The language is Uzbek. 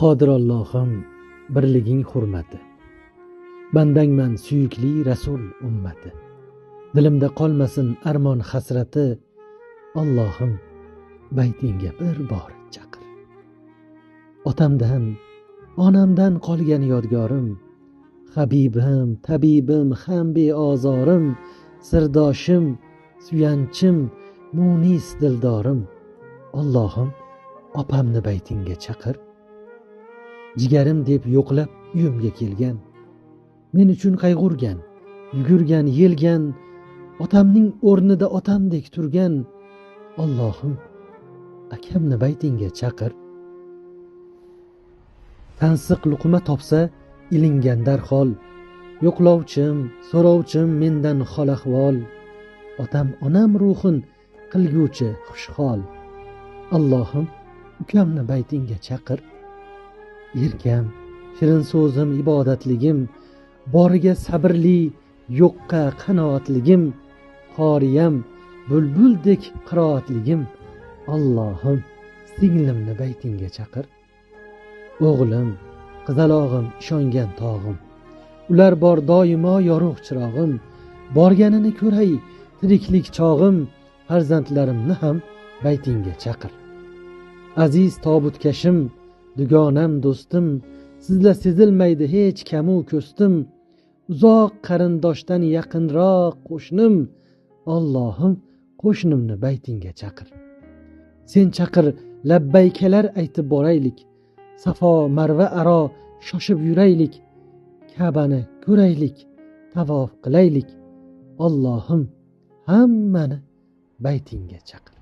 Qodir Allohim, birliging hurmati. Bandangman suyukli rasul ummati. Dilimda qolmasin armon hasrati. Allohim, baytingga bir bor chaqir. Otamdan, onamdan qolgan yodgorim, habibim, tabibim, ham beozorim, sirdoshim, suyanchim, munis dildorim. Allohim, opamni baytingga chaqir. Jigarim deb yo'qlab uyimga kelgan, men uchun qayg'urgan, yugurgan, yelgan, otamning o'rnida otamdek turgan. Allohim, akamni baytingga chaqir. Tansiq luqma topsa ilingan darhol, yo'qlovchim, so'rovchim mendan hol ahvol. Otam onam ruhin qilguvchi xushhol. Allohim, ukamni baytingga chaqir. Erkam, shirin so'zim, ibodatligim, boriga sabrli, yo'qqa qanoatligim, qoriyam, bulbuldek qiroatligim. Allohim, singlimni baytingga chaqir. O'g'lim, qizalog'im, ishongan tog'im, ular bor doimo yorug' chirog'im. Borganini ko'ray tiriklik chog'im, farzandlarimni ham baytingga chaqir. Aziz tobutkashim, dugonam, do'stim, sizla sezilmaydi hech kamu ko'stim. Uzoq qarindoshdan yaqinroq qo'shnim. Allohim, qo'shnimni baytingga chaqir. Sen chaqir, labbaykalar aytib boraylik. Safo Marva aro shoshib yuraylik. Ka'bani ko'raylik, tavof qilaylik. Allohim, hammani baytingga chaqir.